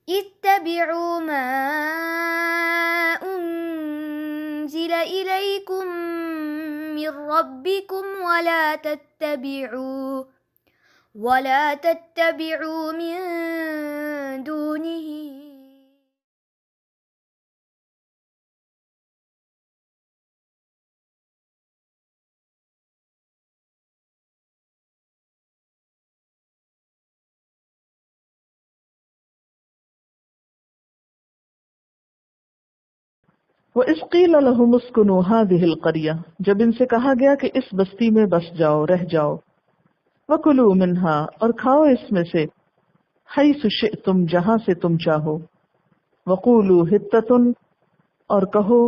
اتبعوا ما انزل الیکم من ربکم ولا تتبعوا من دونه. وَإِذْ قِيلَ لَهُمُ اسْكُنُوا هَٰذِهِ الْقَرْيَةَ، جب ان سے کہا گیا کہ اس بستی میں بس جاؤ، رہ جاؤ، وَكُلُوا مِنْهَا، اور کھاؤ اس میں سے، حَيْثُ شِئْتُمْ، جہاں سے تم چاہو، وَقُولُوا حِطَّةٌ، اور کہو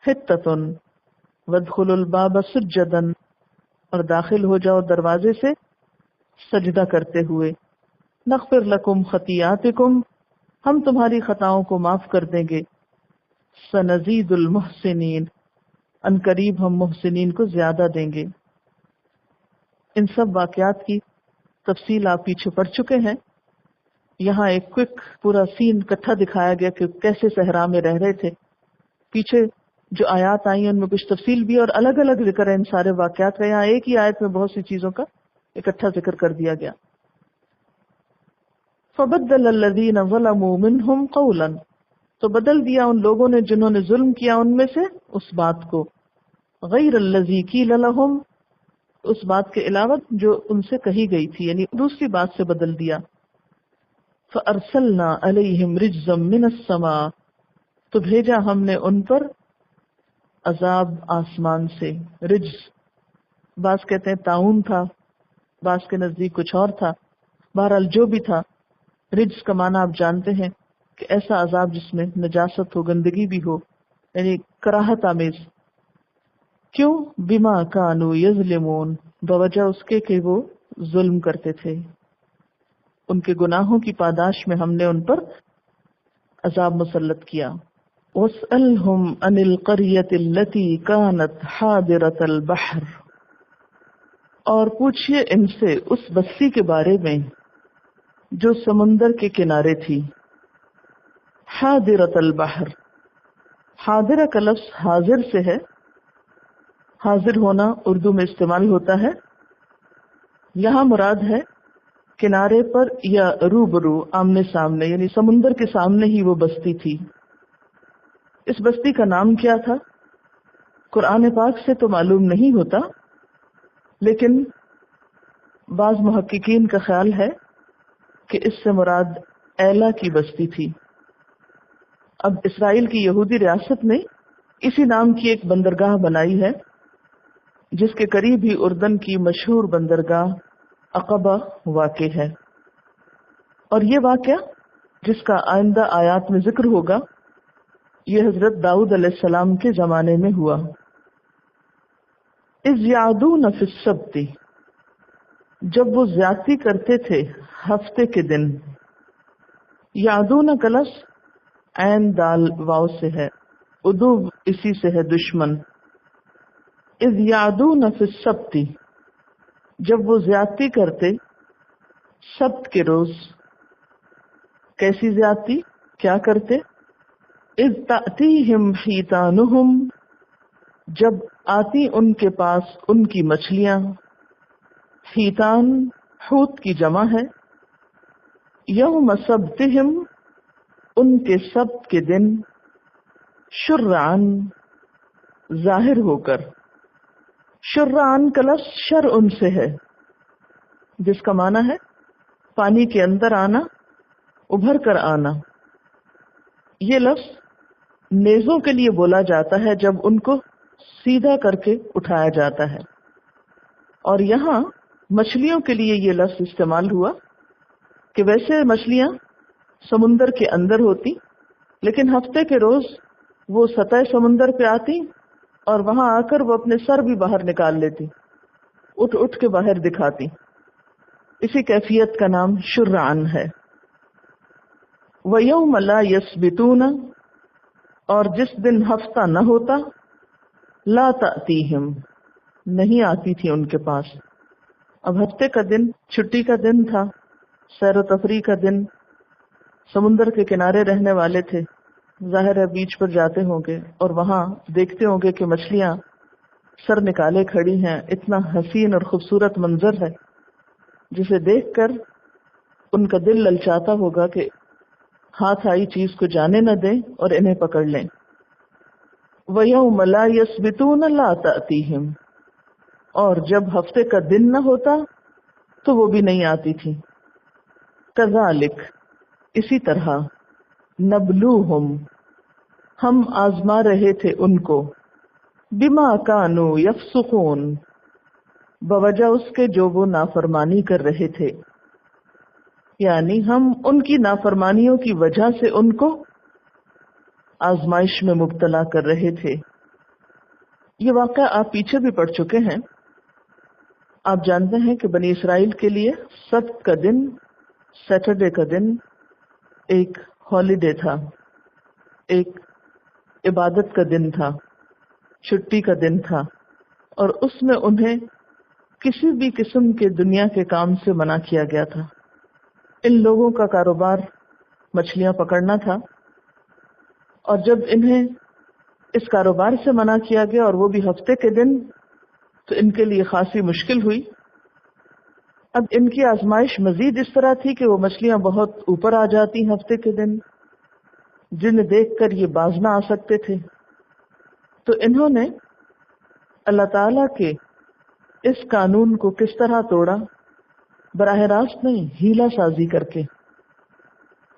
حِطَّةٌ، وَادْخُلُوا الْبَابَ سُجَّدًا، اور داخل ہو جاؤ دروازے سے سجدہ کرتے ہوئے، نغفر لکم خطیئاتکم، ہم تمہاری خطاؤں کو معاف کر دیں گے، سنزید المحسنین، ان قریب ہم محسنین کو زیادہ دیں گے۔ ان سب واقعات کی تفصیل آپ پیچھے پڑھ چکے ہیں، یہاں ایک کوئک پورا سین اکٹھا دکھایا گیا کہ کیسے صحرا میں رہ رہے تھے۔ پیچھے جو آیات آئی ان میں کچھ تفصیل بھی اور الگ الگ ذکر ہے ان سارے واقعات کا، یہاں ایک ہی آیت میں بہت سی چیزوں کا اکٹھا ذکر کر دیا گیا۔ فبدل الذین ظلموا منہم قولا، تو بدل دیا ان لوگوں نے جنہوں نے ظلم کیا ان میں سے اس بات کو، غیر الذی قیل لہم، اس بات کے علاوہ جو ان سے کہی گئی تھی، یعنی دوسری بات سے بدل دیا۔ فارسلنا علیہم رجزا من السماء، تو بھیجا ہم نے ان پر عذاب آسمان سے، رجز، بعض کہتے ہیں طاعون تھا، بعض کے نزدیک کچھ اور تھا، بہرحال جو بھی تھا، رجز کا معنی آپ جانتے ہیں کہ ایسا عذاب جس میں نجاست ہو، گندگی بھی ہو، یعنی کراہت آمیز۔ کیوں؟ بما کانوا یظلمون، بوجہ اس کے کہ وہ ظلم کرتے تھے، ان کے گناہوں کی پاداش میں ہم نے ان پر عذاب مسلط کیا۔ وَاسْأَلْهُمْ عَنِ الْقَرْيَةِ الَّتِي كَانَتْ حَاضِرَةَ الْبَحْرِ، اور پوچھئے ان سے اس بستی کے بارے میں جو سمندر کے کنارے تھی۔ حاضرۃ البحر، حاضرہ کا لفظ حاضر سے ہے، حاضر ہونا اردو میں استعمال ہوتا ہے، یہاں مراد ہے کنارے پر یا روبرو، آمنے سامنے، یعنی سمندر کے سامنے ہی وہ بستی تھی۔ اس بستی کا نام کیا تھا قرآن پاک سے تو معلوم نہیں ہوتا، لیکن بعض محققین کا خیال ہے کہ اس سے مراد ایلا کی بستی تھی۔ اب اسرائیل کی یہودی ریاست نے اسی نام کی ایک بندرگاہ بنائی ہے، جس کے قریب ہی اردن کی مشہور بندرگاہ عقبہ واقع ہے، اور یہ واقعہ جس کا آئندہ آیات میں ذکر ہوگا یہ حضرت داؤد علیہ السلام کے زمانے میں ہوا۔ اذ یعدون فی السبت، جب وہ زیادتی کرتے تھے ہفتے کے دن، یعدون کا لفظ عین دال واو سے ہے، ادو اسی سے ہے دشمن۔ اذ یعدون فی السبت، جب وہ زیادتی کرتے سبت کے روز۔ کیسی زیادتی؟ کیا کرتے؟ اذ تأتیہم حیتانہم، جب آتی ان کے پاس ان کی مچھلیاں، حیتان حوت کی جمع ہے، یوم سبتہم، ان کے سبت کے دن، شرعن، ظاہر ہو کر۔ شرعن کا لفظ شرع سے ہے، جس کا معنی ہے پانی کے اندر آنا، ابھر کر آنا۔ یہ لفظ نیزوں کے لیے بولا جاتا ہے جب ان کو سیدھا کر کے اٹھایا جاتا ہے، اور یہاں مچھلیوں کے لیے یہ لفظ استعمال ہوا کہ ویسے مچھلیاں سمندر کے اندر ہوتی، لیکن ہفتے کے روز وہ سطح سمندر پہ آتی اور وہاں آ کر وہ اپنے سر بھی باہر نکال لیتی، اٹھ اٹھ کے باہر دکھاتی۔ اسی کیفیت کا نام شرعن ہے۔ وَيَوْمَ لَا يَسْبِتُونَ، اور جس دن ہفتہ نہ ہوتا، لا تأتیہم، نہیں آتی تھی ان کے پاس۔ اب ہفتے کا دن چھٹی کا دن تھا، سیر و تفریح کا دن، سمندر کے کنارے رہنے والے تھے، ظاہر ہے بیچ پر جاتے ہوں گے اور وہاں دیکھتے ہوں گے کہ مچھلیاں سر نکالے کھڑی ہیں. اتنا حسین اور خوبصورت منظر ہے جسے دیکھ کر ان کا دل للچاتا ہوگا کہ ہاتھ آئی چیز کو جانے نہ دیں اور انہیں پکڑ لیں. وَيَوْمَ لَا يَسْبِتُونَ لَا تَأْتِيهِمْ، اور جب ہفتے کا دن نہ ہوتا تو وہ بھی نہیں آتی تھی. كَذَلِكَ، اسی طرح، نَبْلُوهُمْ، ہم آزما رہے تھے ان کو، بِمَا كَانُوا يَفْسُقُونَ، بوجہ اس کے جو وہ نافرمانی کر رہے تھے. یعنی ہم ان کی نافرمانیوں کی وجہ سے ان کو آزمائش میں مبتلا کر رہے تھے. یہ واقعہ آپ پیچھے بھی پڑھ چکے ہیں. آپ جانتے ہیں کہ بنی اسرائیل کے لیے سبت کا دن، سیٹرڈے کا دن ایک ہالیڈے تھا، ایک عبادت کا دن تھا، چھٹی کا دن تھا، اور اس میں انہیں کسی بھی قسم کے دنیا کے کام سے منع کیا گیا تھا. ان لوگوں کا کاروبار مچھلیاں پکڑنا تھا، اور جب انہیں اس کاروبار سے منع کیا گیا اور وہ بھی ہفتے کے دن، تو ان کے لیے خاصی مشکل ہوئی. اب ان کی آزمائش مزید اس طرح تھی کہ وہ مچھلیاں بہت اوپر آ جاتی ہفتے کے دن، جنہیں دیکھ کر یہ باز نہ آ سکتے تھے. تو انہوں نے اللہ تعالی کے اس قانون کو کس طرح توڑا؟ براہ راست نہیں، ہیلا سازی کر کے.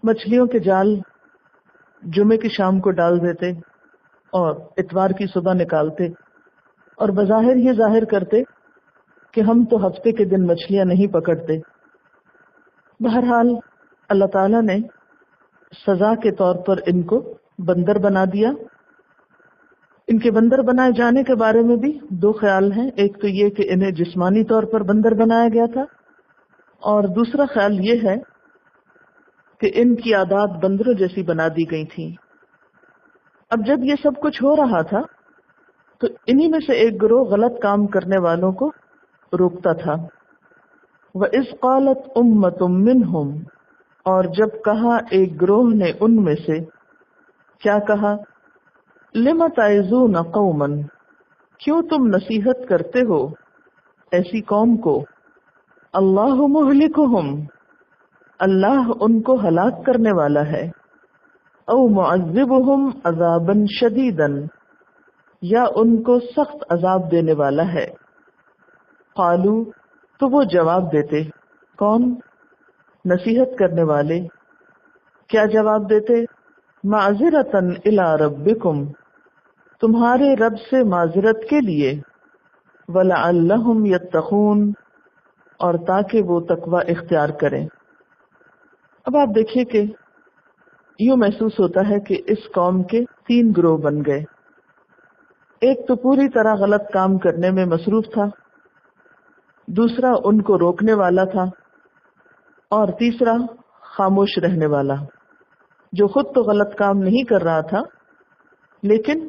مچھلیوں کے جال جمعے کی شام کو ڈال دیتے اور اتوار کی صبح نکالتے، اور بظاہر یہ ظاہر کرتے کہ ہم تو ہفتے کے دن مچھلیاں نہیں پکڑتے. بہرحال اللہ تعالیٰ نے سزا کے طور پر ان کو بندر بنا دیا. ان کے بندر بنائے جانے کے بارے میں بھی دو خیال ہیں. ایک تو یہ کہ انہیں جسمانی طور پر بندر بنایا گیا تھا، اور دوسرا خیال یہ ہے کہ ان کی عادات بندروں جیسی بنا دی گئی تھیں. اب جب یہ سب کچھ ہو رہا تھا تو انہی میں سے ایک گروہ غلط کام کرنے والوں کو روکتا تھا. وَإِذْ قَالَتْ أُمَّةٌ مِّنْهُمْ، اور جب کہا ایک گروہ نے ان میں سے، کیا کہا؟ لِمَ تَعِظُونَ قَوْمًا، کیوں تم نصیحت کرتے ہو ایسی قوم کو؟ اللہ مہلکہم، اللہ ان کو ہلاک کرنے والا ہے. او معذبہم عذابا شدیدا، یا ان کو سخت عذاب دینے والا ہے. قالو، تو وہ جواب دیتے، کون؟ نصیحت کرنے والے. کیا جواب دیتے؟ معذرتاً الی ربکم، تمہارے رب سے معذرت کے لیے، ولعلہم یتقون، اور تاکہ وہ تقوی اختیار کریں. اب آپ دیکھیے کہ یوں محسوس ہوتا ہے کہ اس قوم کے 3 گروہ بن گئے. ایک تو پوری طرح غلط کام کرنے میں مصروف تھا، دوسرا ان کو روکنے والا تھا، اور تیسرا خاموش رہنے والا، جو خود تو غلط کام نہیں کر رہا تھا لیکن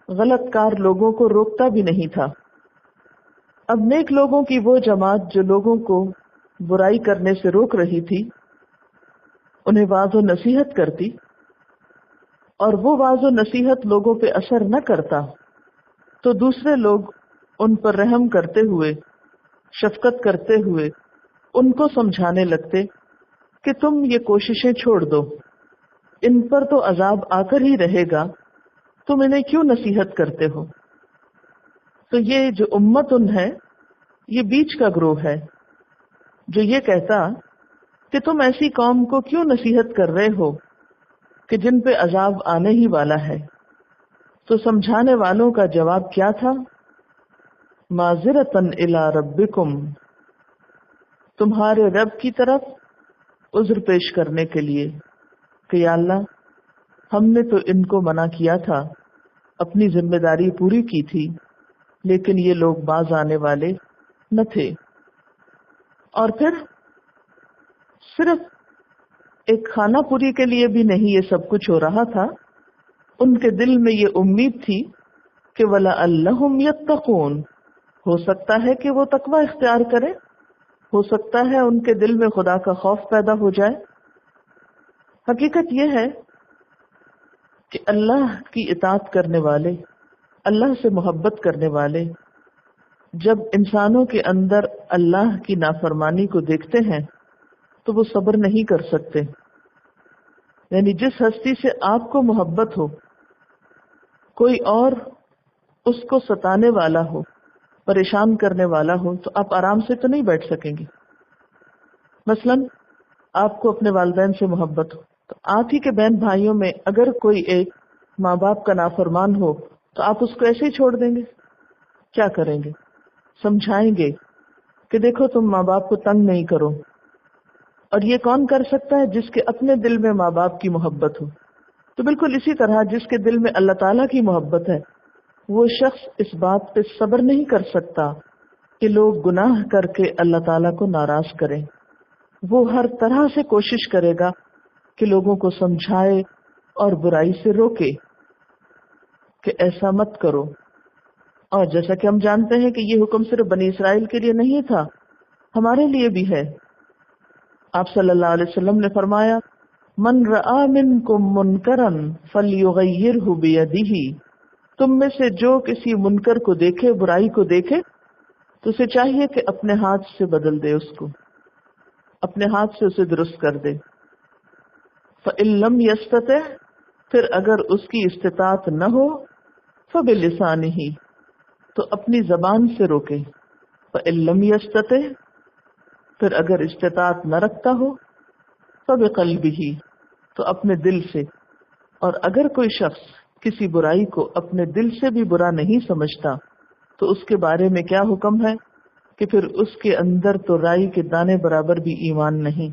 غلط کار لوگوں کو روکتا بھی نہیں تھا. اب نیک لوگوں کی وہ جماعت جو لوگوں کو برائی کرنے سے روک رہی تھی، انہیں واعظ و نصیحت کرتی، اور وہ واعظ و نصیحت لوگوں پہ اثر نہ کرتا تو دوسرے لوگ ان پر رحم کرتے ہوئے، شفقت کرتے ہوئے ان کو سمجھانے لگتے کہ تم یہ کوششیں چھوڑ دو، ان پر تو عذاب آ کر ہی رہے گا، تم انہیں کیوں نصیحت کرتے ہو؟ تو یہ جو امتن ہے، یہ بیچ کا گروہ ہے جو یہ کہتا کہ تم ایسی قوم کو کیوں نصیحت کر رہے ہو کہ جن پہ عذاب آنے ہی والا ہے. تو سمجھانے والوں کا جواب کیا تھا؟ معذرتاً الی ربکم، تمہارے رب کی طرف عذر پیش کرنے کے لیے کہ یا اللہ، ہم نے تو ان کو منع کیا تھا، اپنی ذمہ داری پوری کی تھی، لیکن یہ لوگ باز آنے والے نہ تھے. اور پھر صرف ایک خانہ پوری کے لیے بھی نہیں یہ سب کچھ ہو رہا تھا، ان کے دل میں یہ امید تھی کہ وَلَعَلَّهُمْ يَتَّقُونَ، ہو سکتا ہے کہ وہ تقوی اختیار کرے، ہو سکتا ہے ان کے دل میں خدا کا خوف پیدا ہو جائے. حقیقت یہ ہے کہ اللہ کی اطاعت کرنے والے، اللہ سے محبت کرنے والے جب انسانوں کے اندر اللہ کی نافرمانی کو دیکھتے ہیں تو وہ صبر نہیں کر سکتے. یعنی جس ہستی سے آپ کو محبت ہو، کوئی اور اس کو ستانے والا ہو، پریشان کرنے والا ہو، تو آپ آرام سے تو نہیں بیٹھ سکیں گے. مثلا آپ کو اپنے والدین سے محبت ہو، تو آپ ہی کے بہن بھائیوں میں اگر کوئی ایک ماں باپ کا نافرمان ہو تو آپ اس کو ایسے ہی چھوڑ دیں گے؟ کیا کریں گے؟ سمجھائیں گے کہ دیکھو تم ماں باپ کو تنگ نہیں کرو. اور یہ کون کر سکتا ہے؟ جس کے اپنے دل میں ماں باپ کی محبت ہو. تو بالکل اسی طرح جس کے دل میں اللہ تعالیٰ کی محبت ہے، وہ شخص اس بات پہ صبر نہیں کر سکتا کہ لوگ گناہ کر کے اللہ تعالیٰ کو ناراض کریں. وہ ہر طرح سے کوشش کرے گا کہ لوگوں کو سمجھائے اور برائی سے روکے کہ ایسا مت کرو. اور جیسا کہ ہم جانتے ہیں کہ یہ حکم صرف بنی اسرائیل کے لیے نہیں تھا، ہمارے لیے بھی ہے. آپ صلی اللہ علیہ وسلم نے فرمایا، من رآ منکم منکرا فلیغیرہ بیدہ، تم میں سے جو کسی منکر کو دیکھے، برائی کو دیکھے، تو اسے چاہیے کہ اپنے ہاتھ سے بدل دے، اس کو اپنے ہاتھ سے اسے درست کر دے. فإن لم یستطع، پھر اگر اس کی استطاعت نہ ہو، فبلسانہ، تو اپنی زبان سے روکے. فإن لم یستطع، پھر اگر استطاعت نہ رکھتا ہو، فبقلبہ، تو اپنے دل سے. اور اگر کوئی شخص کسی برائی کو اپنے دل سے بھی برا نہیں سمجھتا تو اس کے بارے میں کیا حکم ہے کہ پھر اس کے اندر تو رائی کے دانے برابر بھی ایمان نہیں.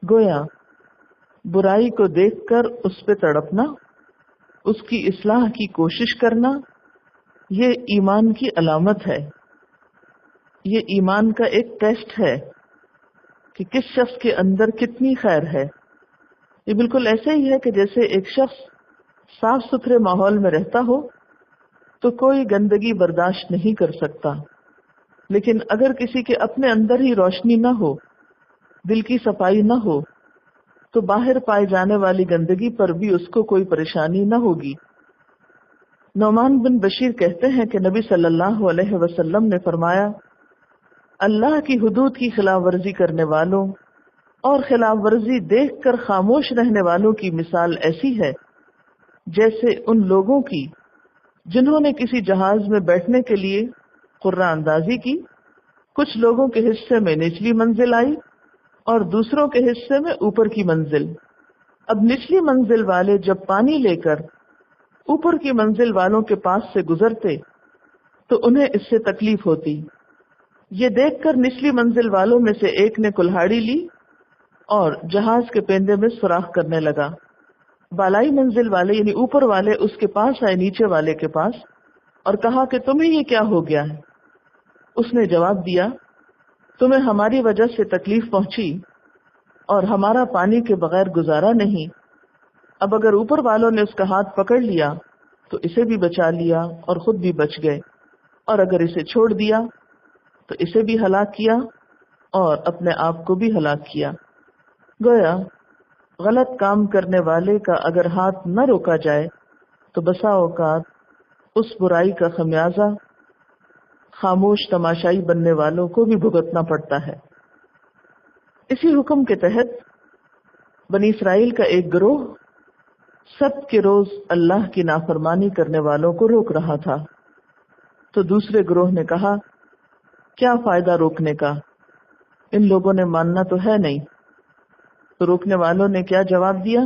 گویا برائی کو دیکھ کر اس پہ تڑپنا، اس کی اصلاح کی کوشش کرنا، یہ ایمان کی علامت ہے. یہ ایمان کا ایک ٹیسٹ ہے کہ کس شخص کے اندر کتنی خیر ہے. یہ بالکل ایسے ہی ہے کہ جیسے ایک شخص صاف ستھرے ماحول میں رہتا ہو تو کوئی گندگی برداشت نہیں کر سکتا، لیکن اگر کسی کے اپنے اندر ہی روشنی نہ ہو، دل کی صفائی نہ ہو، تو باہر پائے جانے والی گندگی پر بھی اس کو کوئی پریشانی نہ ہوگی. نعمان بن بشیر کہتے ہیں کہ نبی صلی اللہ علیہ وسلم نے فرمایا، اللہ کی حدود کی خلاف ورزی کرنے والوں اور خلاف ورزی دیکھ کر خاموش رہنے والوں کی مثال ایسی ہے جیسے ان لوگوں کی جنہوں نے کسی جہاز میں بیٹھنے کے لیے قرعہ اندازی کی. کچھ لوگوں کے حصے میں نچلی منزل آئی اور دوسروں کے حصے میں اوپر کی منزل. اب نچلی منزل والے جب پانی لے کر اوپر کی منزل والوں کے پاس سے گزرتے تو انہیں اس سے تکلیف ہوتی. یہ دیکھ کر نچلی منزل والوں میں سے ایک نے کلہاڑی لی اور جہاز کے پیندے میں سوراخ کرنے لگا. بالائی منزل والے یعنی اوپر والے اس کے پاس آئے نیچے والے کے پاس اور کہا کہ تمہیں یہ کیا ہو گیا ہے؟ اس نے جواب دیا، تمہیں ہماری وجہ سے تکلیف پہنچی اور ہمارا پانی کے بغیر گزارا نہیں. اب اگر اوپر والوں نے اس کا ہاتھ پکڑ لیا تو اسے بھی بچا لیا اور خود بھی بچ گئے، اور اگر اسے چھوڑ دیا تو اسے بھی ہلاک کیا اور اپنے آپ کو بھی ہلاک کیا. گویا غلط کام کرنے والے کا اگر ہاتھ نہ روکا جائے تو بسا اوقات اس برائی کا خمیازہ خاموش تماشائی بننے والوں کو بھی بھگتنا پڑتا ہے. اسی حکم کے تحت بنی اسرائیل کا ایک گروہ سبت کے روز اللہ کی نافرمانی کرنے والوں کو روک رہا تھا، تو دوسرے گروہ نے کہا، کیا فائدہ روکنے کا، ان لوگوں نے ماننا تو ہے نہیں. تو روکنے والوں نے کیا جواب دیا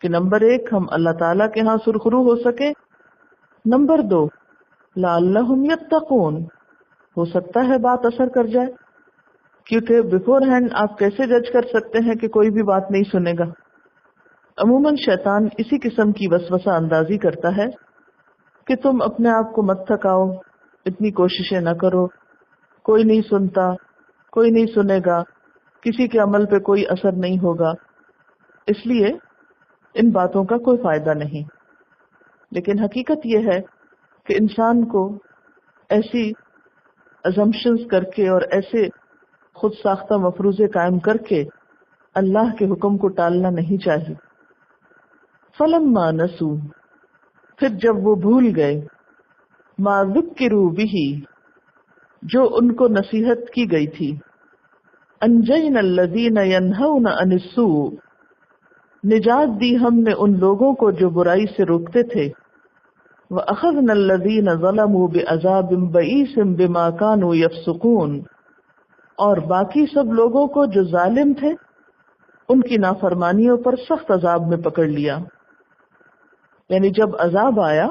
کہ نمبر 1 ہم اللہ تعالیٰ کے ہاں سرخرو ہو سکے، نمبر 2 لعلہم یتقون، ہو سکتا ہے بات اثر کر جائے. کیونکہ بیفور ہینڈ آپ کیسے جج کر سکتے ہیں کہ کوئی بھی بات نہیں سنے گا. عموماً شیطان اسی قسم کی وسوسہ اندازی کرتا ہے کہ تم اپنے آپ کو مت تھکاؤ، اتنی کوششیں نہ کرو، کوئی نہیں سنتا، کوئی نہیں سنے گا، کسی کے عمل پہ کوئی اثر نہیں ہوگا، اس لیے ان باتوں کا کوئی فائدہ نہیں. لیکن حقیقت یہ ہے کہ انسان کو ایسی ازمپشنز کر کے اور ایسے خود ساختہ مفروضے قائم کر کے اللہ کے حکم کو ٹالنا نہیں چاہیے. فلما نسوا، پھر جب وہ بھول گئے، ما ذکروا بہ، جو ان کو نصیحت کی گئی تھی، انجینا الذین ینہون عن السوء، نجات دی ہم نے ان لوگوں کو جو برائی سے روکتے تھے، وَأَخَذْنَا الَّذِينَ ظَلَمُوا بِعَذَابٍ بَئِيسٍ بِمَا كَانُوا يَفْسُقُونَ، اور باقی سب لوگوں کو جو ظالم تھے ان کی نافرمانیوں پر سخت عذاب میں پکڑ لیا. یعنی جب عذاب آیا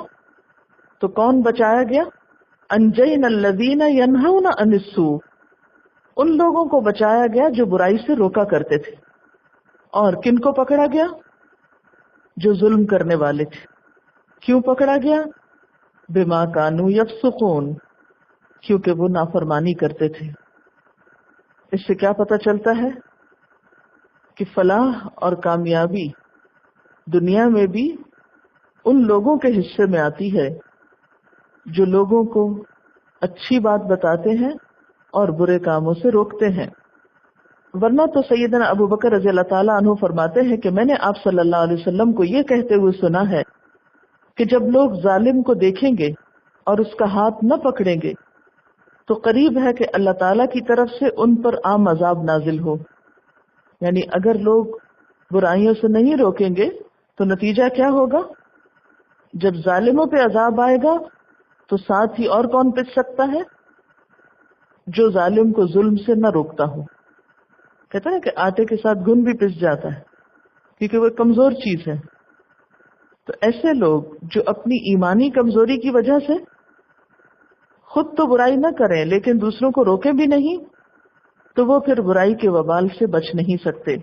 تو کون بچایا گیا؟ انجینا الذین ینہون عن السوء، ان لوگوں کو بچایا گیا جو برائی سے روکا کرتے تھے. اور کن کو پکڑا گیا؟ جو ظلم کرنے والے تھے. کیوں پکڑا گیا؟ بما کانوا یفسقون، کیونکہ وہ نافرمانی کرتے تھے. اس سے کیا پتہ چلتا ہے کہ فلاح اور کامیابی دنیا میں بھی ان لوگوں کے حصے میں آتی ہے جو لوگوں کو اچھی بات بتاتے ہیں اور برے کاموں سے روکتے ہیں. ورنہ تو سیدنا ابو بکر رضی اللہ تعالیٰ عنہ فرماتے ہیں کہ میں نے آپ صلی اللہ علیہ وسلم کو یہ کہتے ہوئے سنا ہے کہ جب لوگ ظالم کو دیکھیں گے اور اس کا ہاتھ نہ پکڑیں گے تو قریب ہے کہ اللہ تعالیٰ کی طرف سے ان پر عام عذاب نازل ہو. یعنی اگر لوگ برائیوں سے نہیں روکیں گے تو نتیجہ کیا ہوگا؟ جب ظالموں پہ عذاب آئے گا تو ساتھ ہی اور کون پس سکتا ہے؟ جو ظالم کو ظلم سے نہ روکتا ہو. کہتا ہے کہ آٹے کے ساتھ گھن بھی پس جاتا ہے کیونکہ وہ کمزور چیز ہے. تو ایسے لوگ جو اپنی ایمانی کمزوری کی وجہ سے خود تو برائی نہ کریں لیکن دوسروں کو روکیں بھی نہیں، تو وہ پھر برائی کے وبال سے بچ نہیں سکتے.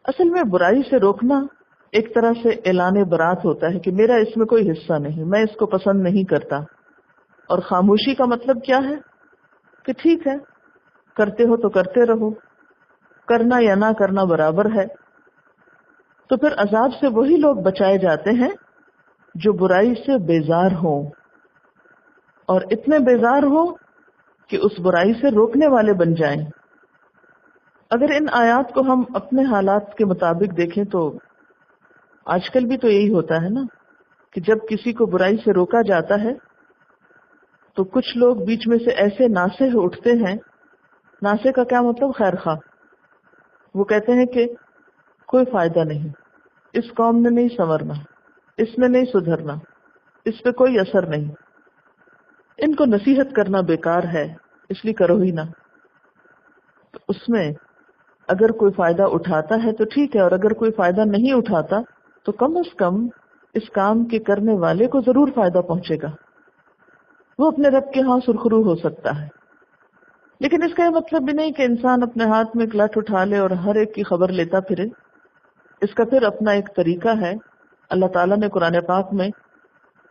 اصل میں برائی سے روکنا ایک طرح سے اعلان برات ہوتا ہے کہ میرا اس میں کوئی حصہ نہیں، میں اس کو پسند نہیں کرتا. اور خاموشی کا مطلب کیا ہے؟ کہ ٹھیک ہے، کرتے ہو تو کرتے رہو، کرنا یا نہ کرنا برابر ہے. تو پھر عذاب سے وہی لوگ بچائے جاتے ہیں جو برائی سے بیزار ہوں، اور اتنے بیزار ہوں کہ اس برائی سے روکنے والے بن جائیں. اگر ان آیات کو ہم اپنے حالات کے مطابق دیکھیں تو آج کل بھی تو یہی ہوتا ہے نا کہ جب کسی کو برائی سے روکا جاتا ہے تو کچھ لوگ بیچ میں سے ایسے ناصح اٹھتے ہیں. ناصح کا کیا مطلب؟ خیر خواہ. وہ کہتے ہیں کہ کوئی فائدہ نہیں، اس قوم نے نہیں سنورنا، اس نے نہیں سدھرنا، اس پہ کوئی اثر نہیں، ان کو نصیحت کرنا بیکار ہے، اس لیے کرو ہی نہ. تو اس میں اگر کوئی فائدہ اٹھاتا ہے تو ٹھیک ہے، اور اگر کوئی فائدہ نہیں اٹھاتا تو کم از کم اس کام کے کرنے والے کو ضرور فائدہ پہنچے گا، وہ اپنے رب کے ہاں سرخرو ہو سکتا ہے. لیکن اس کا یہ مطلب بھی نہیں کہ انسان اپنے ہاتھ میں ایک لٹھ اٹھا لے اور ہر ایک کی خبر لیتا پھرے. اس کا پھر اپنا ایک طریقہ ہے. اللہ تعالیٰ نے قرآن پاک میں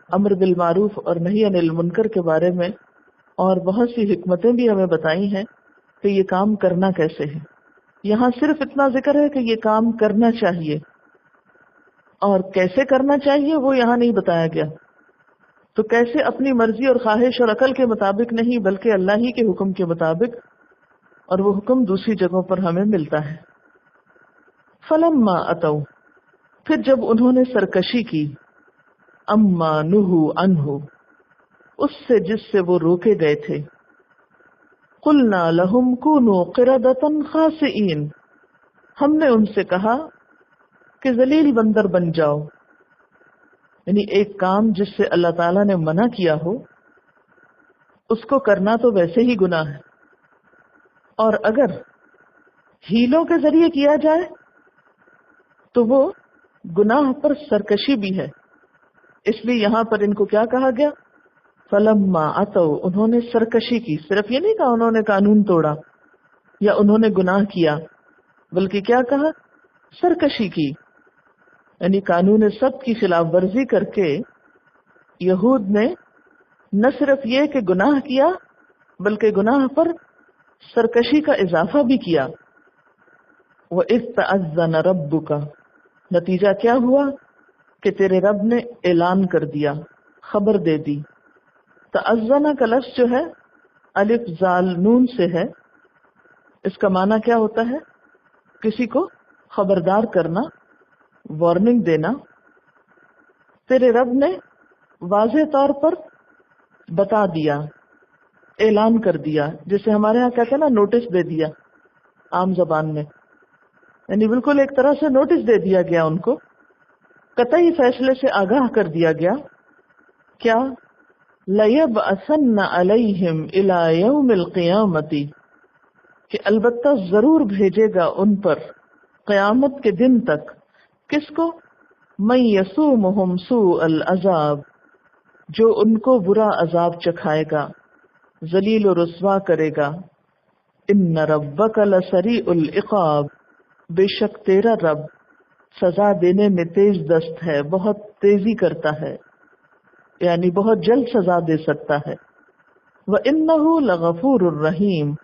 امر بالمعروف اور نہی عن المنکر کے بارے میں اور بہت سی حکمتیں بھی ہمیں بتائی ہیں کہ یہ کام کرنا کیسے ہے. یہاں صرف اتنا ذکر ہے کہ یہ کام کرنا چاہیے، اور کیسے کرنا چاہیے وہ یہاں نہیں بتایا گیا. تو کیسے اپنی مرضی اور خواہش اور عقل کے مطابق نہیں بلکہ اللہ ہی کے حکم کے مطابق، اور وہ حکم دوسری جگہوں پر ہمیں ملتا ہے. فلما اتوا، پھر جب انہوں نے سرکشی کی، اما نہوا عنہ، اس سے جس سے وہ روکے گئے تھے، قلنا لہم کونوا قردۃ خاسئین، ہم نے ان سے کہا کہ ذلیل بندر بن جاؤ. یعنی ایک کام جس سے اللہ تعالیٰ نے منع کیا ہو اس کو کرنا تو ویسے ہی گناہ ہے، اور اگر ہیلوں کے ذریعے کیا جائے تو وہ گناہ پر سرکشی بھی ہے. اس لیے یہاں پر ان کو کیا کہا گیا؟ فلما اتوا، انہوں نے سرکشی کی. صرف یہ نہیں کہا انہوں نے قانون توڑا یا انہوں نے گناہ کیا، بلکہ کیا کہا؟ سرکشی کی. یعنی قانون سب کی خلاف ورزی کر کے یہود نے نہ صرف یہ کہ گناہ کیا بلکہ گناہ پر سرکشی کا اضافہ بھی کیا. وَإِذْ تَأَذَّنَ رَبُّكَ، نتیجہ کیا ہوا کہ تیرے رب نے اعلان کر دیا، خبر دے دی. تأذن کا لفظ جو ہے الف زال نون سے ہے. اس کا معنی کیا ہوتا ہے؟ کسی کو خبردار کرنا، وارننگ دینا. تیرے رب نے واضح طور پر بتا دیا، اعلان کر دیا، جسے ہمارے ہاں کہتے ہیں نا نوٹس دے دیا عام زبان میں، یعنی بالکل ایک طرح سے نوٹس دے دیا گیا ان کو، قطعی فیصلے سے آگاہ کر دیا گیا. کیا؟ لَيَبْعَثَنَّ عَلَيْهِمْ إِلَى يَوْمِ الْقِيَامَةِ، کہ البتہ ضرور بھیجے گا ان پر قیامت کے دن تک. کس کو؟ مَن يَسُومُهُمْ سُوءَ الْعَذَابِ، جو ان کو برا عذاب چکھائے گا، ذلیل و رسوا کرے گا. إِنَّ رَبَّكَ لَسَرِيعُ الْعِقَابِ، بے شک تیرا رب سزا دینے میں تیز دست ہے، بہت تیزی کرتا ہے، یعنی بہت جلد سزا دے سکتا ہے. وَإِنَّهُ لَغَفُورٌ الرَّحِيمٌ،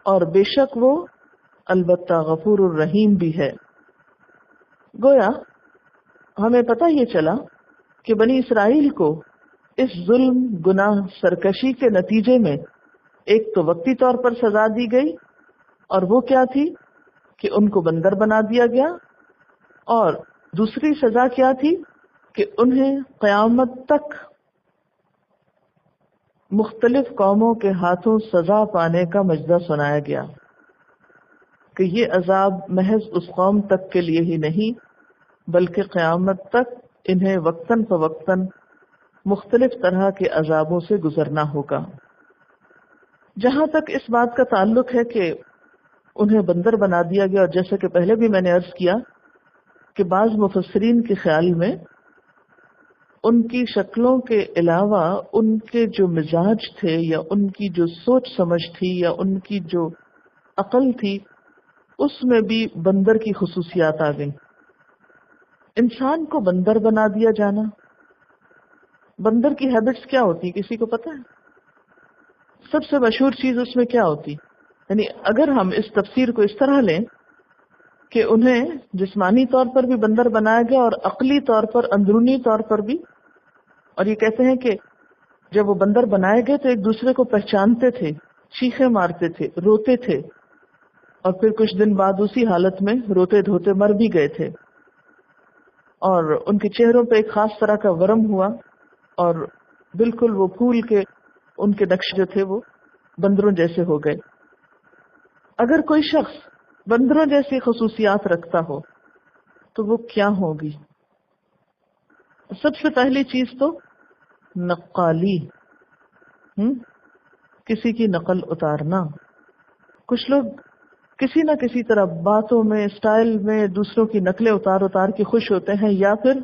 اور بے شک وہ البتہ غفور الرحیم بھی ہے. گویا ہمیں پتہ یہ چلا کہ بنی اسرائیل کو اس ظلم، گناہ، سرکشی کے نتیجے میں ایک تو وقتی طور پر سزا دی گئی، اور وہ کیا تھی کہ ان کو بندر بنا دیا گیا، اور دوسری سزا کیا تھی کہ انہیں قیامت تک مختلف قوموں کے ہاتھوں سزا پانے کا مجدہ سنایا گیا، کہ یہ عذاب محض اس قوم تک کے لیے ہی نہیں بلکہ قیامت تک انہیں وقتاً فوقتاً مختلف طرح کے عذابوں سے گزرنا ہوگا. جہاں تک اس بات کا تعلق ہے کہ انہیں بندر بنا دیا گیا، اور جیسا کہ پہلے بھی میں نے عرض کیا کہ بعض مفسرین کے خیال میں ان کی شکلوں کے علاوہ ان کے جو مزاج تھے، یا ان کی جو سوچ سمجھ تھی، یا ان کی جو عقل تھی، اس میں بھی بندر کی خصوصیات آ گئیں. انسان کو بندر بنا دیا جانا، بندر کی ہیبٹس کیا ہوتی کسی کو پتہ ہے؟ سب سے مشہور چیز اس میں کیا ہوتی؟ یعنی اگر ہم اس تفسیر کو اس طرح لیں کہ انہیں جسمانی طور پر بھی بندر بنایا گیا اور عقلی طور پر، اندرونی طور پر بھی، اور یہ کہتے ہیں کہ جب وہ بندر بنائے گئے تو ایک دوسرے کو پہچانتے تھے، چیخیں مارتے تھے، روتے تھے، اور پھر کچھ دن بعد اسی حالت میں روتے دھوتے مر بھی گئے تھے، اور ان کے چہروں پہ ایک خاص طرح کا ورم ہوا، اور بالکل وہ پھول کے ان کے نقش جو تھے وہ بندروں جیسے ہو گئے. اگر کوئی شخص بندروں جیسی خصوصیات رکھتا ہو تو وہ کیا ہوگی؟ سب سے پہلی چیز تو نقالی، کسی کی نقل اتارنا. کچھ لوگ کسی نہ کسی طرح باتوں میں، اسٹائل میں دوسروں کی نقلیں اتار اتار کے خوش ہوتے ہیں، یا پھر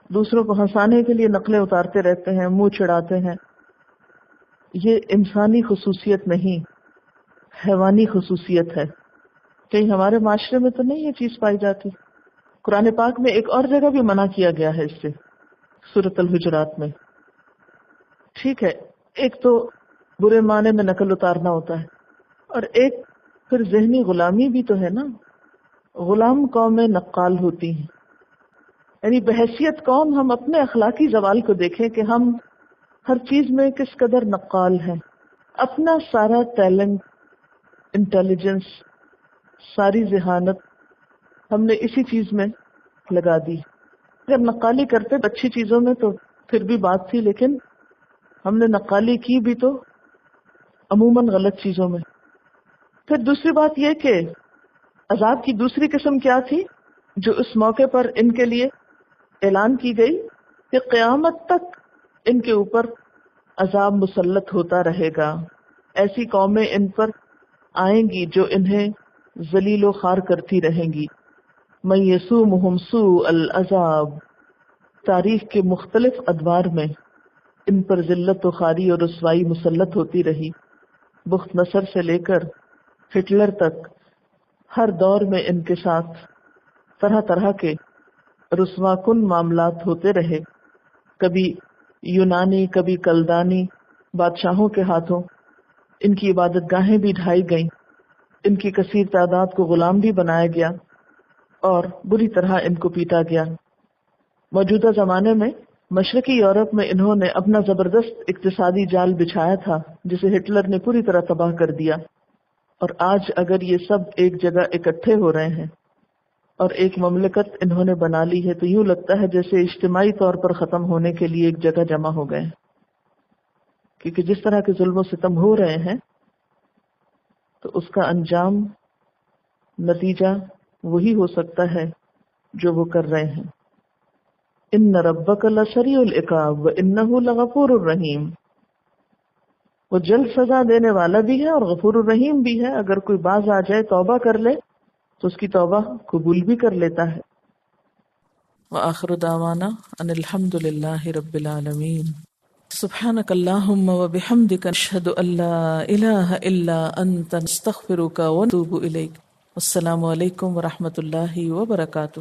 دوسروں کو ہنسانے کے لیے نقلیں اتارتے رہتے ہیں، منہ چڑھاتے ہیں. یہ انسانی خصوصیت نہیں، حیوانی خصوصیت ہے. کہیں ہمارے معاشرے میں تو نہیں یہ چیز پائی جاتی. قرآن پاک میں ایک اور جگہ بھی منع کیا گیا ہے اس سے، سورۃ الحجرات میں. ٹھیک ہے، ایک تو برے معنی میں نقل اتارنا ہوتا ہے، اور ایک پھر ذہنی غلامی بھی تو ہے نا. غلام قومیں نقال ہوتی ہیں، یعنی بحیثیت قوم ہم اپنے اخلاقی زوال کو دیکھیں کہ ہم ہر چیز میں کس قدر نقال ہیں. اپنا سارا ٹیلنٹ، انٹیلیجنس، ساری ذہانت ہم نے اسی چیز میں لگا دی. اگر نقالی کرتے اچھی چیزوں میں تو پھر بھی بات تھی، لیکن ہم نے نقالی کی بھی تو عموماً غلط چیزوں میں. پھر دوسری بات یہ کہ عذاب کی دوسری قسم کیا تھی جو اس موقع پر ان کے لیے اعلان کی گئی، کہ قیامت تک ان کے اوپر عذاب مسلط ہوتا رہے گا. ایسی قومیں ان پر آئیں گی جو انہیں ذلیل و خوار کرتی رہیں گی. من یسومہم سوء العذاب، تاریخ کے مختلف ادوار میں ان پر ذلت و خواری اور رسوائی مسلط ہوتی رہی. بخت نصر سے لے کر ہٹلر تک ہر دور میں ان کے ساتھ طرح طرح کے رسوا کن معاملات ہوتے رہے. کبھی یونانی، کبھی کلدانی بادشاہوں کے ہاتھوں ان کی عبادت گاہیں بھی ڈھائی گئیں، ان کی کثیر تعداد کو غلام بھی بنایا گیا، اور بری طرح ان کو پیٹا گیا. موجودہ زمانے میں مشرقی یورپ میں انہوں نے اپنا زبردست اقتصادی جال بچھایا تھا، جسے ہٹلر نے پوری طرح تباہ کر دیا. اور آج اگر یہ سب ایک جگہ اکٹھے ہو رہے ہیں اور ایک مملکت انہوں نے بنا لی ہے تو یوں لگتا ہے جیسے اجتماعی طور پر ختم ہونے کے لیے ایک جگہ جمع ہو گئے ہیں، کیونکہ جس طرح کے ظلم و ستم ہو رہے ہیں تو اس کا انجام، نتیجہ وہی ہو سکتا ہے جو وہ کر رہے ہیں۔ ان ربک لسریع العقاب وانہ لغفور الرحیم، وہ جلد سزا دینے والا بھی ہے اور غفور الرحیم بھی ہے۔ اگر کوئی باز آ جائے توبہ کر لے تو اس کی توبہ قبول بھی کر لیتا ہے۔ وآخر دعوانا ان الحمد للہ رب العالمین۔ سبحانک اللہم وبحمدک نشہد ان لا الہ الا انت نستغفرک ونتوب الیک۔ السلام علیکم ورحمۃ اللہ وبرکاتہ۔